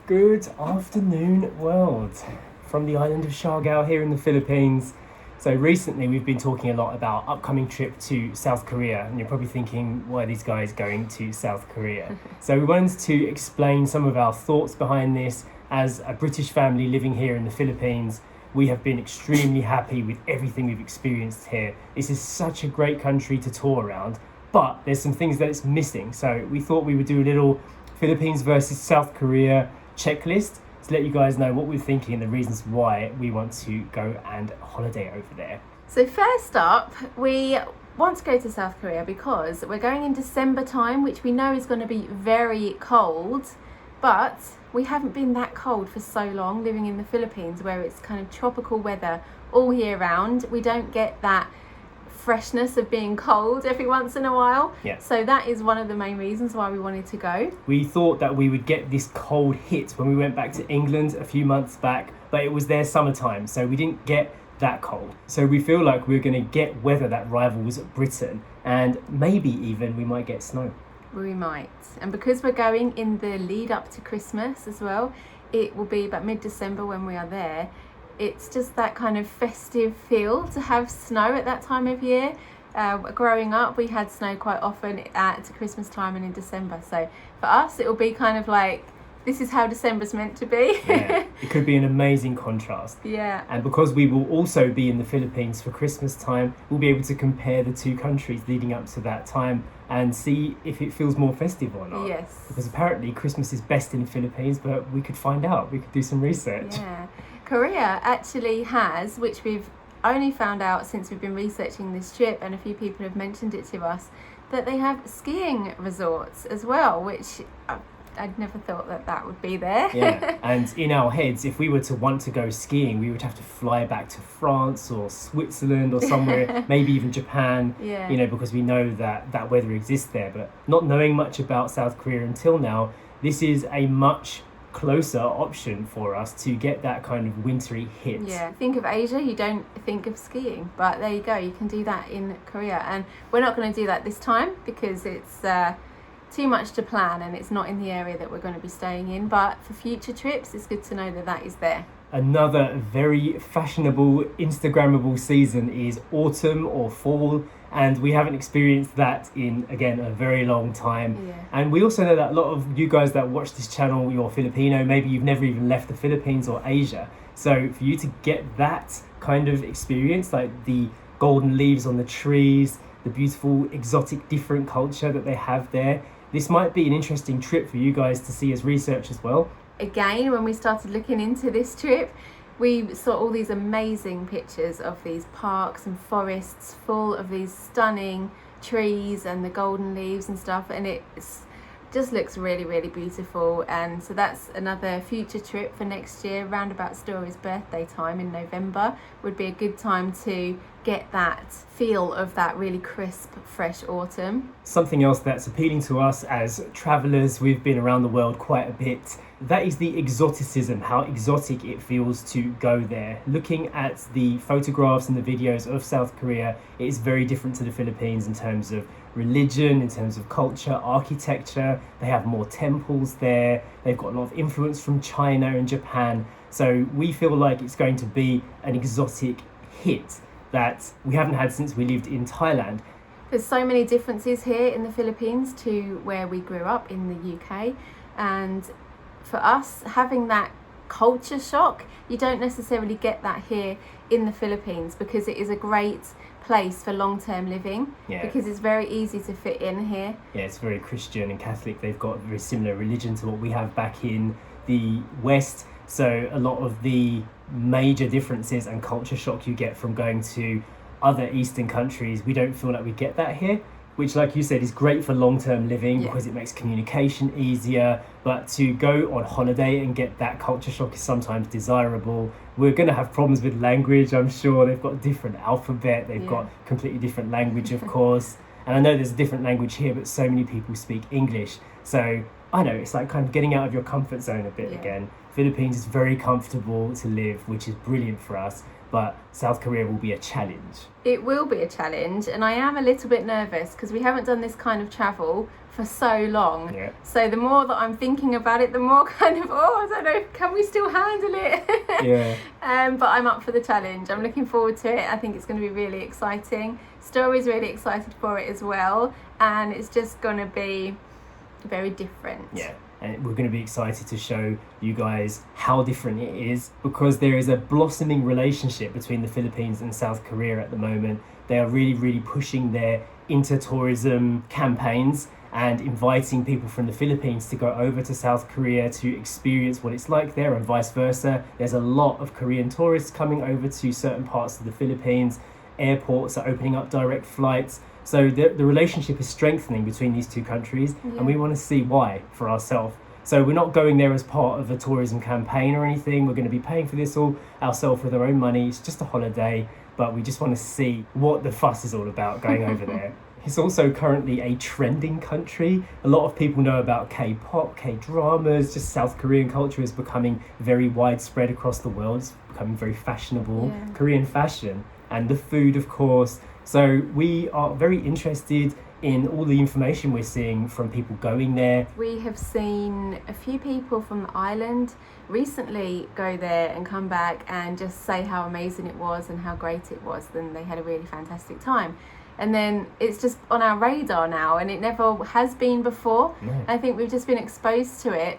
Good afternoon, world. From the island of Siargao here in the Philippines. So recently we've been talking a lot about upcoming trip to South Korea, and you're probably thinking, why are these guys going to South Korea? So we wanted to explain some of our thoughts behind this. As a British family living here in the Philippines, we have been extremely happy with everything we've experienced here. This is such a great country to tour around, but there's some things that it's missing. So we thought we would do a little Philippines versus South Korea checklist to let you guys know what we're thinking and the reasons why we want to go and holiday over there. So first up, we want to go to South Korea because we're going in December time, which we know is going to be very cold, but we haven't been that cold for so long living in the Philippines, where it's kind of tropical weather all year round. We don't get that freshness of being cold every once in a while. Yeah. So that is one of the main reasons why we wanted to go. We thought that we would get this cold hit when we went back to England a few months back, but it was their summertime, so we didn't get that cold. So we feel like we're going to get weather that rivals Britain, and maybe even we might get snow. We might. And because we're going in the lead up to Christmas as well, it will be about mid-December when we are there. It's just that kind of festive feel to have snow at that time of year. Growing up, we had snow quite often at Christmas time and in December. So for us, it will be kind of like, this is how December's meant to be. Yeah, it could be an amazing contrast. Yeah. And because we will also be in the Philippines for Christmas time, we'll be able to compare the two countries leading up to that time and see if it feels more festive or not. Yes. Because apparently Christmas is best in the Philippines, but we could find out. We could do some research. Yeah. Korea actually has, which we've only found out since we've been researching this trip, and a few people have mentioned it to us, that they have skiing resorts as well, which I'd never thought that would be there. Yeah, and in our heads, if we were to want to go skiing, we would have to fly back to France or Switzerland or somewhere, maybe even Japan, Yeah. Because we know that weather exists there. But not knowing much about South Korea until now, this is a much closer option for us to get that kind of wintry hit. Yeah, think of Asia, you don't think of skiing, but there you go, you can do that in Korea. And we're not going to do that this time because it's too much to plan and it's not in the area that we're going to be staying in, but for future trips it's good to know that is there. Another very fashionable Instagrammable season is autumn or fall, and we haven't experienced that in, again, a very long time. Yeah. And we also know that a lot of you guys that watch this channel, you're Filipino, maybe you've never even left the Philippines or Asia. So for you to get that kind of experience, like the golden leaves on the trees, the beautiful, exotic, different culture that they have there, this might be an interesting trip for you guys to see as research as well. Again, when we started looking into this trip, we saw all these amazing pictures of these parks and forests full of these stunning trees and the golden leaves and stuff, and it just looks really, really beautiful. And so that's another future trip for next year. Roundabout Story's birthday time in November would be a good time to get that feel of that really crisp, fresh autumn. Something else that's appealing to us as travellers, we've been around the world quite a bit, that is the exoticism, how exotic it feels to go there. Looking at the photographs and the videos of South Korea, it is very different to the Philippines in terms of religion, in terms of culture, architecture. They have more temples there. They've got a lot of influence from China and Japan. So we feel like it's going to be an exotic hit that we haven't had since we lived in Thailand. There's so many differences here in the Philippines to where we grew up in the UK, and for us, having that culture shock, you don't necessarily get that here in the Philippines because it is a great place for long-term living. Yeah. Because it's very easy to fit in here. Yeah, it's very Christian and Catholic. They've got a very similar religion to what we have back in the West. So a lot of the major differences and culture shock you get from going to other Eastern countries, we don't feel like we get that here, which, like you said, is great for long-term living. Yeah. Because it makes communication easier. But to go on holiday and get that culture shock is sometimes desirable. We're going to have problems with language, I'm sure. They've got a different alphabet. They've got completely different language, of course. And I know there's a different language here, but so many people speak English. So I know it's like kind of getting out of your comfort zone a bit again. Philippines is very comfortable to live, which is brilliant for us. but South Korea will be a challenge. It will be a challenge, and I am a little bit nervous because we haven't done this kind of travel for so long. Yeah. So the more that I'm thinking about it, the more kind of, I don't know, can we still handle it? Yeah. But I'm up for the challenge. I'm looking forward to it. I think it's going to be really exciting. Story's really excited for it as well, and it's just going to be very different. Yeah. And we're going to be excited to show you guys how different it is, because there is a blossoming relationship between the Philippines and South Korea at the moment. They are really, really pushing their inter-tourism campaigns and inviting people from the Philippines to go over to South Korea to experience what it's like there, and vice versa. There's a lot of Korean tourists coming over to certain parts of the Philippines. Airports are opening up direct flights. So the relationship is strengthening between these two countries, and we want to see why for ourselves. So we're not going there as part of a tourism campaign or anything. We're going to be paying for this all ourselves with our own money. It's just a holiday, but we just want to see what the fuss is all about going over there. It's also currently a trending country. A lot of people know about K-pop, K-dramas, just South Korean culture is becoming very widespread across the world. It's becoming very fashionable. Yeah. Korean fashion, and the food, of course. So we are very interested in all the information we're seeing from people going there. We have seen a few people from the island recently go there and come back and just say how amazing it was and how great it was. Then they had a really fantastic time. And then it's just on our radar now, and it never has been before. No. I think we've just been exposed to it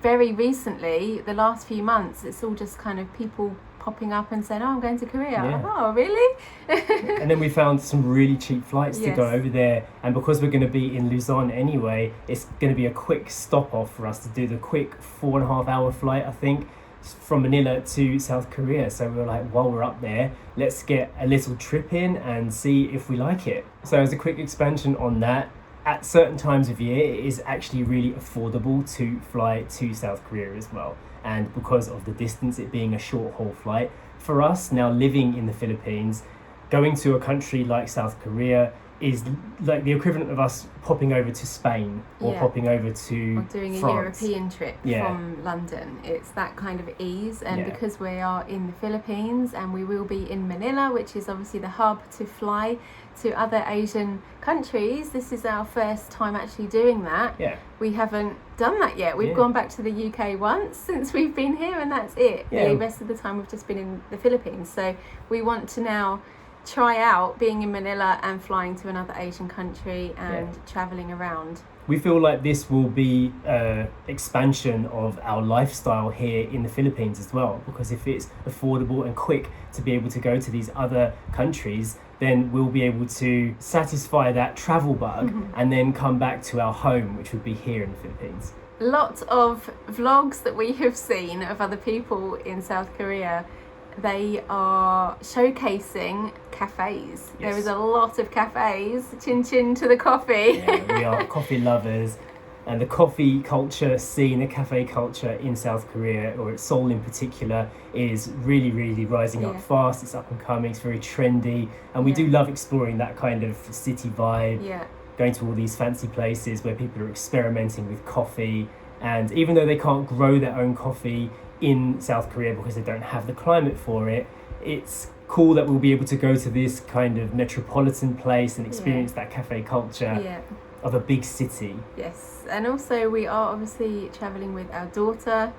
very recently, the last few months. It's all just kind of people popping up and saying, I'm going to Korea. Yeah. Oh, really? And then we found some really cheap flights to Yes. go over there, and because we're going to be in Luzon anyway, it's going to be a quick stop off for us to do the quick 4.5 hour flight, I think, from Manila to South Korea. So we were like, while we're up there, let's get a little trip in and see if we like it. So as a quick expansion on that, at certain times of year it is actually really affordable to fly to South Korea as well, and because of the distance, it being a short haul flight, for us now living in the Philippines, going to a country like South Korea is like the equivalent of us popping over to Spain or Yeah. popping over to Or doing a France. European trip Yeah. from London. It's that kind of ease, and Yeah. because we are in the Philippines and we will be in Manila, which is obviously the hub to fly to other Asian countries, this is our first time actually doing that. Yeah. We haven't done that yet. We've Yeah. gone back to the UK once since we've been here, and that's it. Yeah. The rest of the time we've just been in the Philippines. So we want to now try out being in Manila and flying to another Asian country and traveling around. We feel like this will be an expansion of our lifestyle here in the Philippines as well, because if it's affordable and quick to be able to go to these other countries, then we'll be able to satisfy that travel bug and then come back to our home, which would be here in the Philippines. Lots of vlogs that we have seen of other people in South Korea, they are showcasing cafes. There is a lot of cafes. Chin chin to the coffee. Yeah, we are coffee lovers, and the coffee culture scene, the cafe culture in South Korea, or at Seoul in particular, is really, really rising up fast. It's up and coming, it's very trendy, and we do love exploring that kind of city vibe. Yeah. Going to all these fancy places where people are experimenting with coffee, and even though they can't grow their own coffee in South Korea because they don't have the climate for it, it's cool that we'll be able to go to this kind of metropolitan place and experience that cafe culture of a big city. Yes, and also we are obviously travelling with our daughter,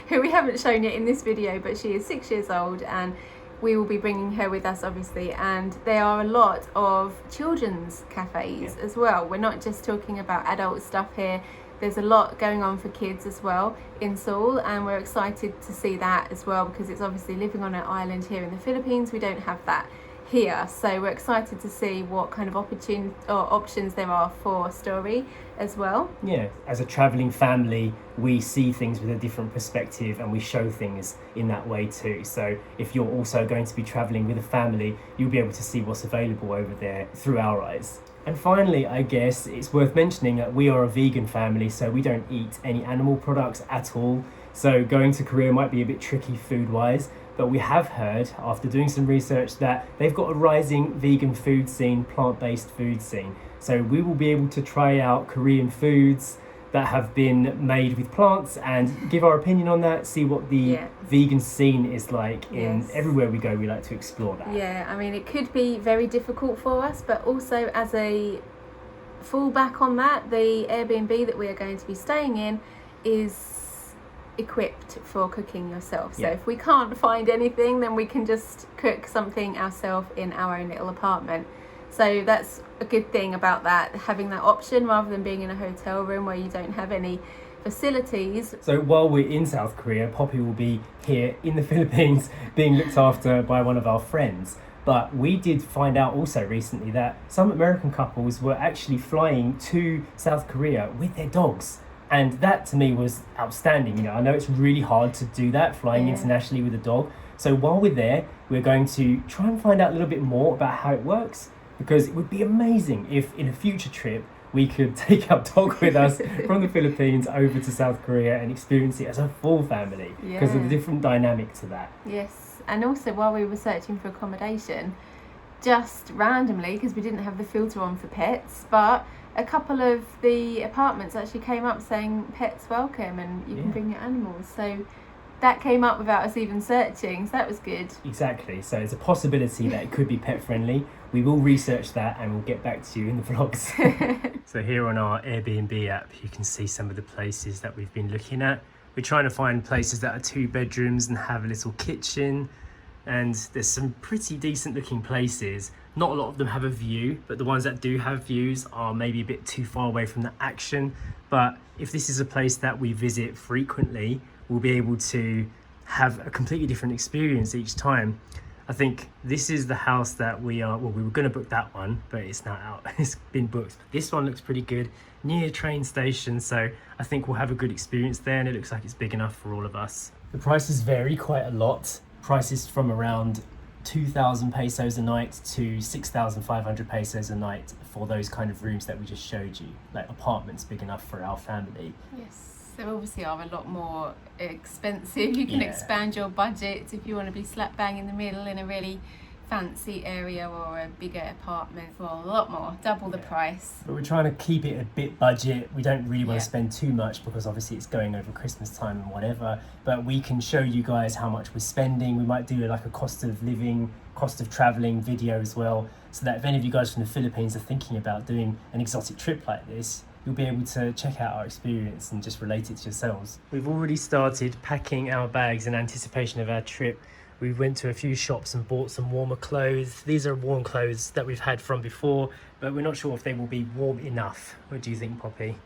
who we haven't shown yet in this video, but she is 6 years old, and we will be bringing her with us obviously, and there are a lot of children's cafes as well. We're not just talking about adult stuff here. There's a lot going on for kids as well in Seoul, and we're excited to see that as well, because it's obviously living on an island here in the Philippines. We don't have that here, so we're excited to see what kind of options there are for Story as well. Yeah, as a travelling family, we see things with a different perspective and we show things in that way too. So if you're also going to be travelling with a family, you'll be able to see what's available over there through our eyes. And finally, I guess it's worth mentioning that we are a vegan family, so we don't eat any animal products at all. So going to Korea might be a bit tricky food-wise, but we have heard, after doing some research, that they've got a rising vegan food scene, plant-based food scene. So we will be able to try out Korean foods that have been made with plants and give our opinion on that, see what the vegan scene is like in everywhere we go. We like to explore that. Yeah, I mean, it could be very difficult for us, but also as a fallback on that, the Airbnb that we are going to be staying in is equipped for cooking yourself. So if we can't find anything, then we can just cook something ourselves in our own little apartment. So that's a good thing about that, having that option rather than being in a hotel room where you don't have any facilities. So while we're in South Korea, Poppy will be here in the Philippines being looked after by one of our friends. But we did find out also recently that some American couples were actually flying to South Korea with their dogs. And that to me was outstanding. You know, I know it's really hard to do that, flying internationally with a dog. So while we're there, we're going to try and find out a little bit more about how it works, because it would be amazing if in a future trip we could take our dog with us from the Philippines over to South Korea and experience it as a full family, because of the different dynamic to that. Yes, and also while we were searching for accommodation, just randomly, because we didn't have the filter on for pets, but a couple of the apartments actually came up saying pets welcome and you can bring your animals. So that came up without us even searching, so that was good. Exactly, so it's a possibility that it could be pet friendly. We will research that and we'll get back to you in the vlogs. So here on our Airbnb app, you can see some of the places that we've been looking at. We're trying to find places that are 2 bedrooms and have a little kitchen. And there's some pretty decent looking places. Not a lot of them have a view, but the ones that do have views are maybe a bit too far away from the action. But if this is a place that we visit frequently, we'll be able to have a completely different experience each time. I think this is the house that we were going to book that one, but it's now out. It's been booked. This one looks pretty good, near a train station, so I think we'll have a good experience there, and it looks like it's big enough for all of us. The prices vary quite a lot. Prices from around 2,000 pesos a night to 6,500 pesos a night for those kind of rooms that we just showed you, like apartments big enough for our family. Yes. They obviously are a lot more expensive. You can expand your budget if you want to be slap bang in the middle in a really fancy area or a bigger apartment for a lot more, double the price. But we're trying to keep it a bit budget. We don't really want to spend too much because obviously it's going over Christmas time and whatever, but we can show you guys how much we're spending. We might do like a cost of living, cost of traveling video as well, so that if any of you guys from the Philippines are thinking about doing an exotic trip like this, you'll be able to check out our experience and just relate it to yourselves. We've already started packing our bags in anticipation of our trip. We went to a few shops and bought some warmer clothes. These are warm clothes that we've had from before, but we're not sure if they will be warm enough. What do you think, Poppy?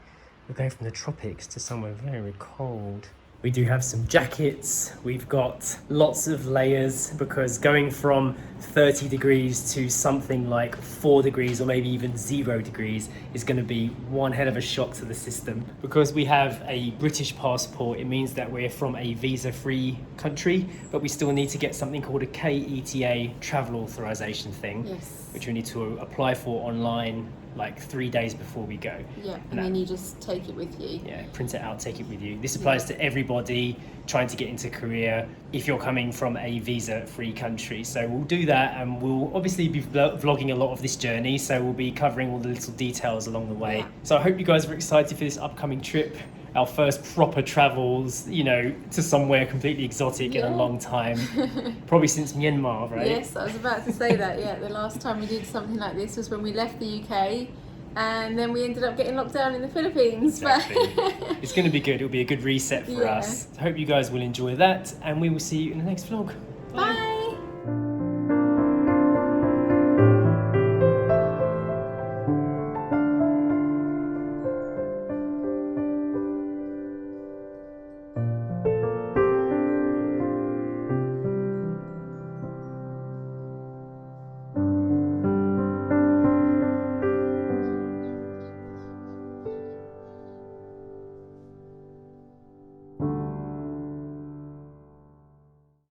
We're going from the tropics to somewhere very cold. We do have some jackets. We've got lots of layers because going from 30 degrees to something like 4 degrees or maybe even 0 degrees is going to be one hell of a shock to the system. Because we have a British passport, it means that we're from a visa-free country, but we still need to get something called a KETA travel authorization thing, which we need to apply for online like 3 days before we go. And then you just take it with you. Print it out, take it with you. This applies to everybody trying to get into Korea if you're coming from a visa-free country. So we'll do that, and we'll obviously be vlogging a lot of this journey, so we'll be covering all the little details along the way. So I hope you guys are excited for this upcoming trip. Our first proper travels, you know, to somewhere completely exotic in a long time. Probably since Myanmar, right? Yes, I was about to say that, The last time we did something like this was when we left the UK, and then we ended up getting locked down in the Philippines. Exactly. It's going to be good. It'll be a good reset for us. I hope you guys will enjoy that, and we will see you in the next vlog. Bye.